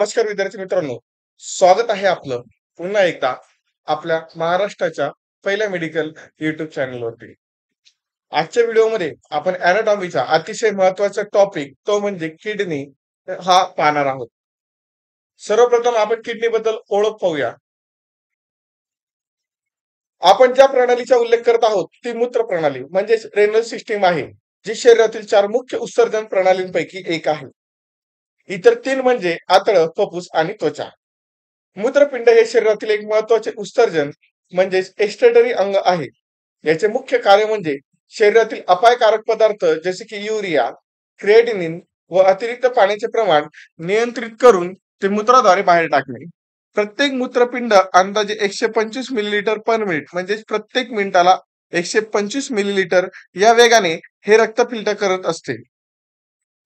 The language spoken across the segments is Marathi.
नमस्कार विद्यार्थी मित्रांनो, स्वागत आहे आपलं पुन्हा एकदा आपल्या महाराष्ट्राच्या पहिल्या मेडिकल युट्यूब चॅनलवरती. आजच्या व्हिडिओमध्ये आपण अॅनाटॉमीचा अतिशय महत्वाचा टॉपिक तो म्हणजे किडनी हा पाहणार आहोत. सर्वप्रथम आपण किडनी बद्दल ओळख पाहूया. आपण ज्या प्रणालीचा उल्लेख करत आहोत ती मूत्र प्रणाली म्हणजेच रेनल सिस्टीम आहे, जी शरीरातील 4 मुख्य उत्सर्जन प्रणालींपैकी एक आहे. इतर 3 म्हणजे आतडं, फुफ्फुस आणि त्वचा. मूत्रपिंड हे शरीरातील एक महत्वाचे उत्सर्जन म्हणजेच एक्स्क्रेटरी अंग आहे. याचे मुख्य कार्य म्हणजे शरीरातील अपायकारक पदार्थ जसे की युरिया, क्रिएटिनिन व अतिरिक्त पाण्याचे प्रमाण नियंत्रित करून ते मूत्राद्वारे बाहेर टाकणे. प्रत्येक मूत्रपिंड अंदाजे 125 मिलीलिटर पर मिनिट म्हणजेच प्रत्येक मिनिटाला 125 मिलीलिटर या वेगाने हे रक्त फिल्टर करत असते,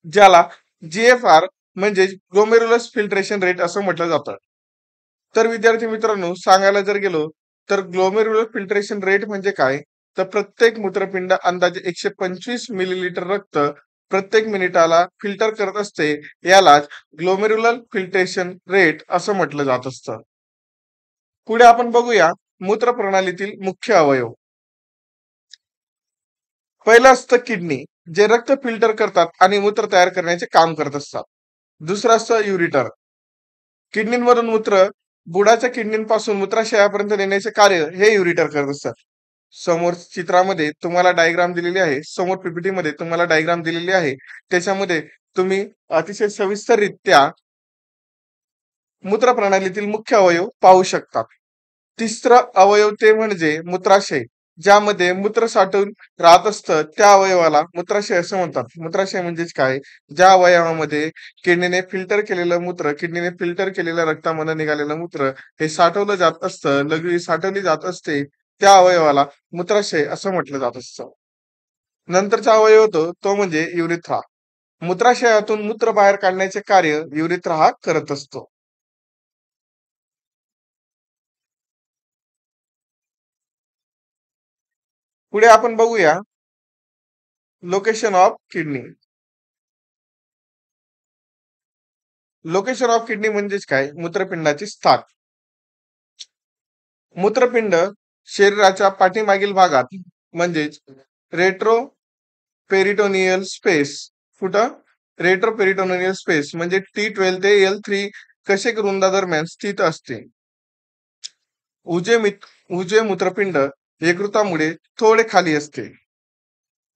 ज्याला जीएफआर म्हणजे ग्लोमेरुलस फिल्ट्रेशन रेट असं म्हटलं जातं. तर विद्यार्थी मित्रांनो, सांगायला जर गेलो तर ग्लोमेरुलर फिल्ट्रेशन रेट म्हणजे काय, तर प्रत्येक मूत्रपिंड अंदाजे 125 मिलीलिटर रक्त प्रत्येक मिनिटाला फिल्टर करत असते. यालाच ग्लोमेरुलर फिल्ट्रेशन रेट असं म्हटलं जात असतं. पुढे आपण बघूया मूत्रप्रणालीतील मुख्य अवयव. पहिलं असतं किडनी, जे रक्त फिल्टर करतात आणि मूत्र तयार करण्याचे काम करत असतात. दुसरं असतं युरिटर, किडनीमधून मूत्र बुडाच्या किडनीपासून मूत्राशयापर्यंत नेण्याचे कार्य हे युरिटर करत असतात. समोर चित्रामध्ये तुम्हाला डायग्राम दिलेली आहे, समोर पीपीटी मध्ये तुम्हाला डायग्राम दिलेली आहे. त्याच्यामध्ये तुम्ही अतिशय सविस्तररित्या मूत्रप्रणालीतील मुख्य अवयव पाहू शकता. तिसरं अवयव ते म्हणजे मूत्राशय, ज्यामध्ये मूत्र साठून राहत असतं त्या अवयवाला मूत्राशय असं म्हणतात. मूत्राशय म्हणजेच काय, ज्या अवयवामध्ये किडनीने फिल्टर केलेलं रक्तामधून निघालेलं मूत्र हे साठवलं जात असतं, लगेच साठवली जात असते, त्या अवयवाला मूत्राशय असं म्हटलं जात असतं. नंतरचा अवयव होतो तो म्हणजे युरिथ्रा. मूत्राशयातून मूत्र बाहेर काढण्याचे कार्य युरिथ्रा हा करत असतो. पुढे आपण बघूया location of kidney. Location of kidney म्हणजेच काय, मूत्रपिंडाचे स्थान. मूत्रपिंड शरीराच्या पाठीमागील भागात म्हणजेच रेट्रो पेरिटोनियल स्पेस, कुठं रेट्रो पेरिटोनियल स्पेस म्हणजे T12 ते L3 कशेक रुंदादरम्यान स्थित असते. उजवे मूत्रपिंड यकृतामुळे थोडे खाली असते.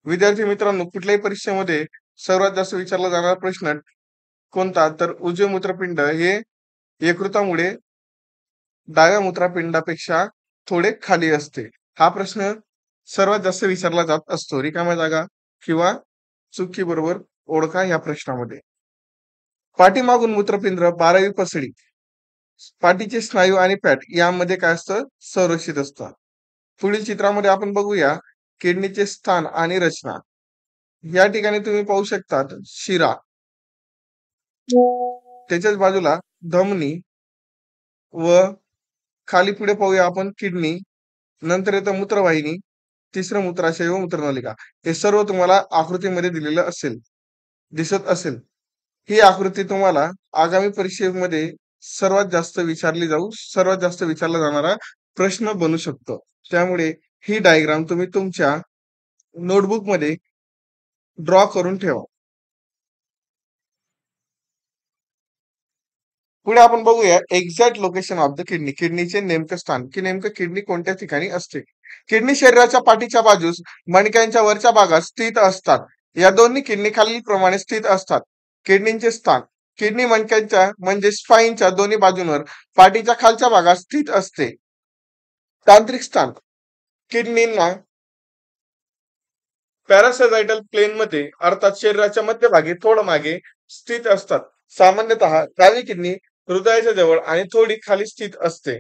विद्यार्थी मित्रांनो, कुठल्याही परीक्षेमध्ये सर्वात जास्त विचारला जाणारा प्रश्न कोणता, तर उजवे मूत्रपिंड हे यकृतामुळे डाव्या मूत्रपिंडापेक्षा थोडे खाली असते. हा प्रश्न सर्वात जास्त विचारला जात असतो. रिकाम्या जागा किंवा चुकी बरोबर ओळखा या प्रश्नामध्ये. पाठीमागून मूत्रपिंड 12वी पसडी, पाठीचे स्नायू आणि फॅट यामध्ये काय असतं, संरक्षित असतं. पुढील चित्रामध्ये आपण बघूया किडनीचे स्थान आणि रचना. या ठिकाणी तुम्ही पाहू शकतात शिरा, त्याच्याच बाजूला धमनी व खाली पुढे पाहूया आपण किडनी, नंतर येतं मूत्रवाहिनी, तिसरं मूत्राशय व मूत्रनलिका. हे सर्व तुम्हाला आकृतीमध्ये दिसत असेल. ही आकृती तुम्हाला आगामी परीक्षेमध्ये सर्वात जास्त विचारला जाणारा प्रश्न बनू शकतो. त्यामुळे ही डायग्राम तुम्ही तुमच्या नोटबुक मध्ये ड्रॉ करून ठेवा. पुढे आपण बघूया exact location of the kidney. किडनीचे नेमकं स्थान, की नेमकं किडनी कोणत्या ठिकाणी असते. किडनी शरीराच्या पाठीच्या बाजूस मणक्यांच्या वरच्या भागात स्थित असतात. या दोन्ही किडनी खालील प्रमाणे स्थित असतात. किडनीचे स्थान, किडनी मणक्यांच्या म्हणजे स्पाईनच्या दोन्ही बाजूंवर पाठीच्या खालच्या भागात स्थित असते. तांत्रिक स्थान, किडनींना पॅरासायटाल प्लेन मध्ये अर्थात शरीराच्या मध्यभागी थोडं मागे स्थित असतात. सामान्यतः डावी किडनी हृदयाच्या जवळ आणि थोडी खाली स्थित असते.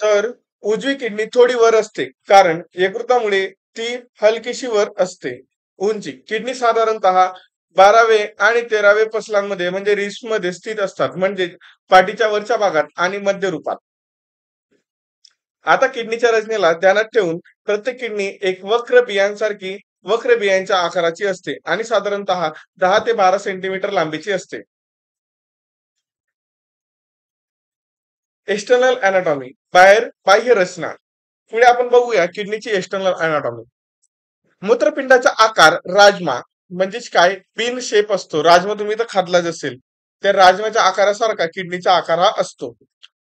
तर उजवी किडनी थोडी वर असते, कारण यकृतामुळे ती हलकीशी वर असते. उंची, किडनी साधारणतः 12वे आणि 13वे पसलांमध्ये म्हणजे रिस्ट मध्ये स्थित असतात, म्हणजे पाठीच्या वरच्या भागात आणि मध्य रूपात. आता किडनीच्या रचनेला ध्यानात ठेवून प्रत्येक किडनी एक वक्र बियांच्या आकाराची असते आणि साधारणतः 10 ते 12 सेंटीमीटर लांबीची असते. एक्सटर्नल अनाटॉमी बाह्य रचना. पुढे आपण बघूया किडनीची एक्सटर्नल अनाटॉमी. मूत्रपिंडाचा आकार राजमा म्हणजेच काय पिन शेप असतो. राजमा तुम्ही तर खाल्लाच असेल. त्या राजमाच्या आकारासारखा किडनीचा आकार हा असतो.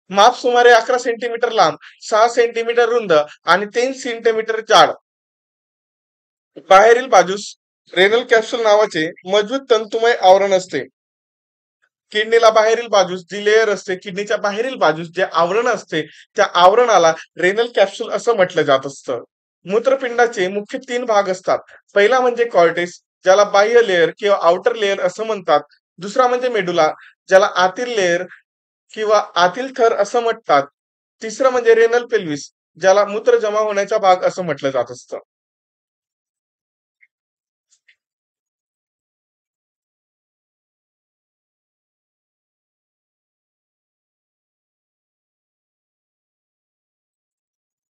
माप सुमारे 11 सेंटीमीटर लांब, 6 सेंटीमीटर रुंद आणि 3 सेंटीमीटर जाड. बाहेरील बाजूस रेनल कॅप्सूल नावाचे मजबूत तंतुमय आवरण असते. किडनीला बाहेरील बाजूस जी लेयर असते, किडनीच्या बाहेरील बाजूस जे आवरण असते, त्या आवरणाला रेनल कॅप्सूल असं म्हटलं जात असतं. मूत्रपिंडाचे मुख्य 3 भाग असतात. पहिला म्हणजे कॉर्टेक्स, ज्याला बाह्य लेयर किंवा आउटर लेयर असं म्हणतात. दुसरा म्हणजे मेडुला, ज्याला आतील लेयर किंवा आतील थर असं म्हणतात. तिसरं म्हणजे रेनल पेल्विस, ज्याला मूत्र जमा होण्याचा भाग असं म्हटलं जात असतं.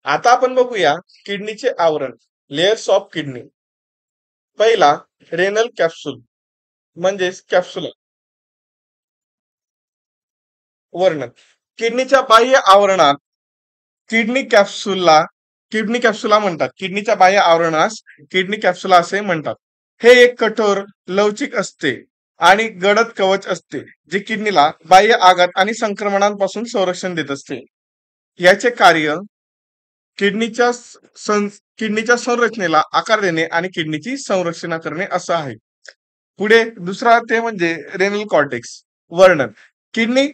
आता आपण बघूया किडनीचे आवरण, लेयर्स ऑफ किडनी. पहिला रेनल कॅप्सूल म्हणजेच कॅप्सुला. वर्णन. किडनीच्या बाह्य आवरणात किडनी कॅप्सूलला किडनी कॅप्सुला म्हणतात. किडनीच्या बाह्य आवरणास किडनी कॅप्सुला असे म्हणतात. हे एक कठोर, लवचिक असते आणि गडद कवच असते, जे किडनीला बाह्य आघात आणि संक्रमणांपासून संरक्षण देत असते. याचे कार्य किडनीच्या किडनीच्या संरचनेला आकार देणे आणि किडनीची संरक्षण करणे असं आहे. पुढे दुसरा ते म्हणजे रेनल कॉर्टेक्स. वर्णन. किडनी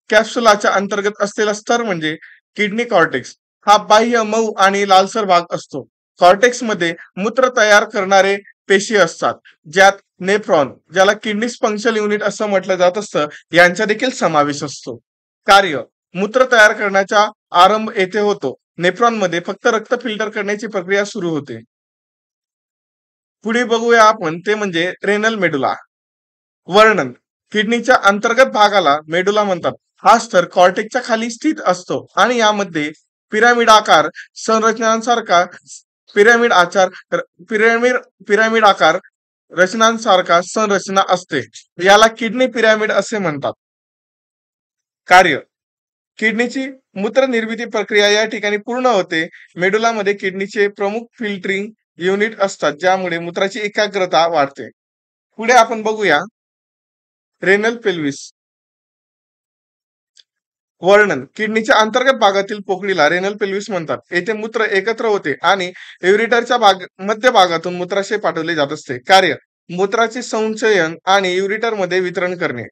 कॅप्सुलाच्या अंतर्गत असलेला स्तर म्हणजे किडनी कॉर्टेक्स. हा बाह्य मऊ आणि लालसर भाग असतो. कॉर्टेक्स मध्ये मूत्र तयार करणारे पेशी असतात, ज्यात नेफ्रॉन, ज्याला किडनी फंक्शनल युनिट असं म्हटलं जात असतं, यांचा देखील समावेश असतो. कार्य. मूत्र तयार करण्याचा आरंभ येथे होतो. नेफ्रॉन मध्ये फक्त रक्त फिल्टर करण्याची प्रक्रिया सुरू होते. पुढे बघूया आपण ते म्हणजे रेनल मेडुला. वर्णन. किडनीच्या अंतर्गत भागाला मेडुला म्हणतात. हा स्तर कॉर्टेक्सच्या खाली स्थित असतो आणि यामध्ये पिरामिड आकार संरचनांसारखा पिरामिड आकार पिरामिड पिरामिड आकार रचनांसारखा संरचना असते. याला किडनी पिरामिड असे म्हणतात. कार्य. किडनीची मूत्र निर्मिती प्रक्रिया या ठिकाणी पूर्ण होते. मेडुलामध्ये किडनीचे प्रमुख फिल्टरिंग युनिट असतात, ज्यामुळे मूत्राची एकाग्रता वाढते. पुढे आपण बघूया रेनल पेल्विस. वर्णन. किडनीच्या अंतर्गत भागातील पोकळीला रेनल पेल्विस म्हणतात. येथे मूत्र एकत्र होते आणि युरेटरच्या मध्य भागातून मूत्राशय पाठवले जात असते. कार्य. मूत्राचे संचयन आणि युरेटर मध्ये वितरण करणे.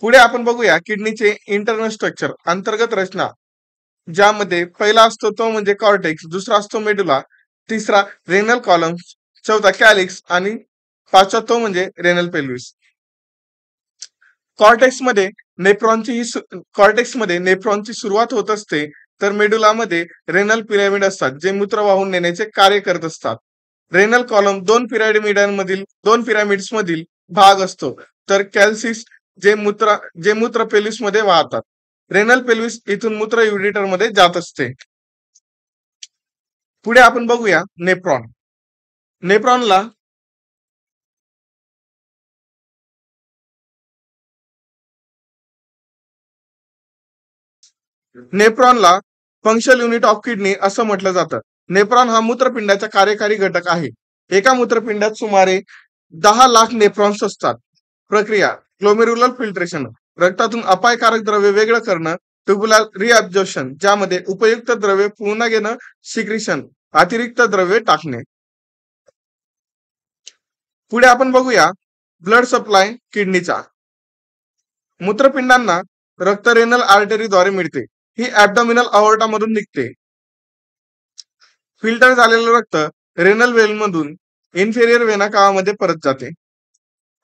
पुढे आपण बघूया किडनीचे इंटरनल स्ट्रक्चर, अंतर्गत रचना, ज्यामध्ये पहिला असतो तो म्हणजे कॉर्टेक्स, दुसरा असतो मेडुला, तिसरा रेनल कॉलम, चौथा कॅलिक्स आणि पाचवा तो म्हणजे रेनल पेल्विस. कॉर्टेक्समध्ये नेफ्रॉनची सुरुवात होत असते, तर मेडुलामध्ये रेनल पिरॅमिड असतात, जे मूत्र वाहून नेण्याचे कार्य करत असतात. रेनल कॉलम दोन पिरॅमिड्स मधील भाग असतो, तर कॅल्सिस जे मूत्र पेल्विस मध्ये वाहतात. रेनल पेल्विस इथून मूत्र युरेटर मध्ये जात असते. पुढे आपण बघूया नेफ्रॉन. नेफ्रॉनला नेफ्रॉनला फंक्शनल युनिट ऑफ किडनी असं म्हटलं जातं. नेफ्रॉन हा मूत्रपिंडाचा कार्यकारी घटक आहे. एका मूत्रपिंडात सुमारे 10 लाख नेफ्रॉन्स असतात. प्रक्रिया. ग्लोमेरुलर फिल्ट्रेशन, रक्तातून अपायकारक द्रव्य वेगळं करणं. ट्युब्युलर रिअब्जॉर्प्शन, ज्यामध्ये उपयुक्त द्रव्य पुन्हा घेणं. सिक्रिशन, अतिरिक्त द्रव्य टाकणे. पुढे आपण बघूया ब्लड सप्लाय किडनीचा. मूत्रपिंडांना रक्त रेनल आर्टरीद्वारे मिळते. ही ऍब्डॉमिनल अओर्टा मधून निघते. फिल्टर झालेलं रक्त रेनल वेलमधून इन्फेरियर वेना कावामध्ये परत जाते.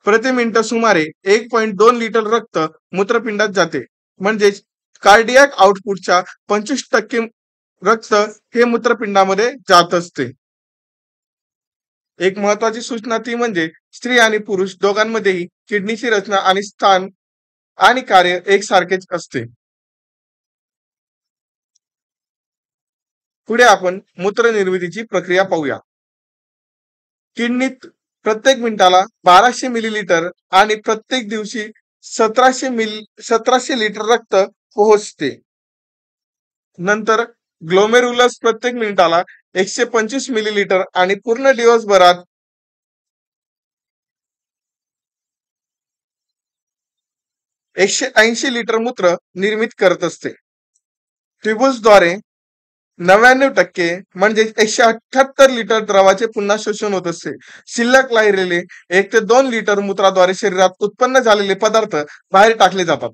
प्रति मिनिट सुमारे 1.2 लिटर रक्त मूत्रपिंडात जाते. म्हणजेच कार्डियाक आउटपुटच्या 25% रक्त हे मूत्रपिंडामध्ये जात असते. एक महत्वाची सूचना ती म्हणजे स्त्री आणि पुरुष दोघांमध्येही किडनीची रचना आणि स्थान आणि कार्य एकसारखेच असते. पुढे आपण मूत्र निर्मितीची प्रक्रिया पाहूया. किडनीत प्रत्येक मिनिटाला 1200 मिलीलिटर आणि प्रत्येक दिवशी 1700 लिटर रक्त पोहोचते. नंतर ग्लोमेरुलस प्रत्येक मिनिटाला 125 मिलीलिटर आणि पूर्ण दिवसभरात 180 लिटर मूत्र निर्मित करत असते. ट्यूबल्सद्वारे 99% म्हणजे 178 लिटर द्रवाचे पुन्हा शोषण होत असते. शिल्लक राहिलेले 1 ते 2 लिटर मूत्राद्वारे शरीरात उत्पन्न झालेले पदार्थ बाहेर टाकले जातात.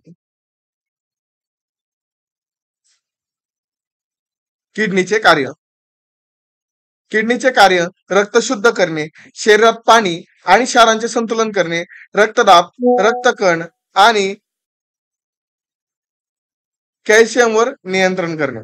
किडनीचे कार्य. किडनीचे कार्य रक्त शुद्ध करणे, शरीरात पाणी आणि क्षारांचे संतुलन करणे, रक्तदाब, रक्तकण आणि कॅल्शियमवर नियंत्रण करणे.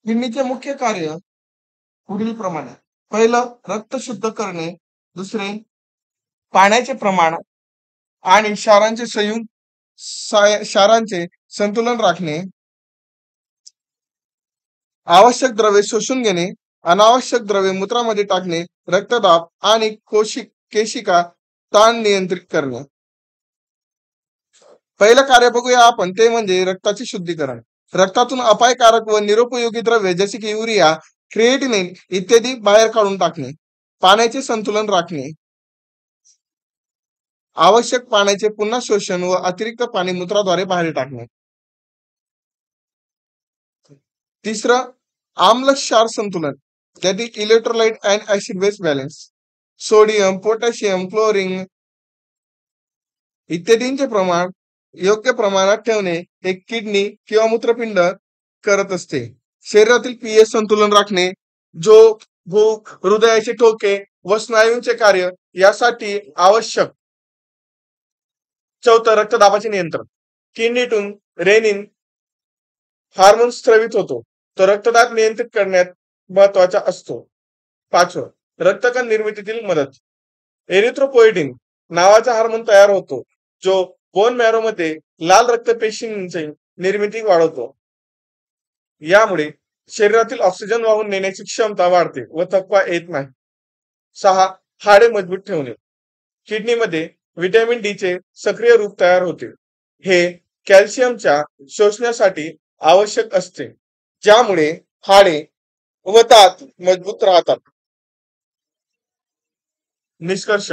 किडनीचे मुख्य कार्य पुढील प्रमाणे. पहिलं रक्त शुद्ध करणे, दुसरे पाण्याचे प्रमाण आणि क्षारांचे संतुलन राखणे, आवश्यक द्रव्ये शोषून घेणे, अनावश्यक द्रव्ये मूत्रामध्ये टाकणे, रक्तदाब आणि केशिका ताण नियंत्रित करणे. पहिलं कार्य बघूया आपण, ते म्हणजे रक्ताचे शुद्धीकरण. रक्तातून अपायकारक व निरुपयोगी द्रव्ये जसे की युरिया, क्रिएटिनिन इत्यादी बाहेर काढून टाकणे. पाण्याचे संतुलन राखणे, आवश्यक पाण्याचे पुन्हा शोषण व अतिरिक्त पाणी मूत्राद्वारे बाहेर टाकणे. तिसरं आम्ल क्षार संतुलन, that is electrolyte and acid base balance. Sodium, potassium, chlorine इत्यादींचे प्रमाण योग्य प्रमाणात ठेवणे हे किडनी किंवा मूत्रपिंड करत असते. शरीरातील पीएच संतुलन राखणे, झोप, भूक, हृदयाचे ठोके व स्नायूंचे कार्य यासाठी आवश्यक. चौथं रक्तदाबाचे नियंत्रण. किडनीतून रेनिन हार्मोन स्त्रवित होतो, तो रक्तदाब नियंत्रित करण्यात महत्वाचा असतो. पाचवं रक्तकण निर्मितीतील मदत. एरिथ्रोपोएटिन नावाचा हार्मोन तयार होतो, जो बोन मॅरो मध्ये लाल रक्तपेशींची निर्मिती वाढवतो. यामुळे शरीरातील ऑक्सिजन वाहून नेण्याची क्षमता वाढते व थकवा येत नाही. 6 हाडे मजबूत ठेवणे. किडनीमध्ये व्हिटॅमिन डी चे सक्रिय रूप तयार होते. हे कॅल्शियमच्या शोषण्यासाठी आवश्यक असते, ज्यामुळे हाडे व दात मजबूत राहतात. निष्कर्ष.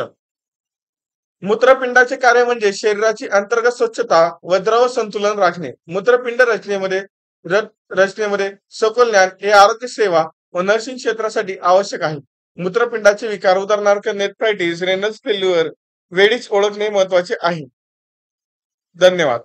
मूत्रपिंडाचे कार्य म्हणजे शरीराची अंतर्गत स्वच्छता व द्रव संतुलन राखणे. मूत्रपिंड रचनेमध्ये सखोल ज्ञान हे आरोग्य सेवा व नर्सिंग क्षेत्रासाठी आवश्यक आहे. मूत्रपिंडाचे विकार उदाहरणार्थ नेफ्रायटिस, रेनल फेल्युअर वेळीच ओळखणे महत्वाचे आहे. धन्यवाद.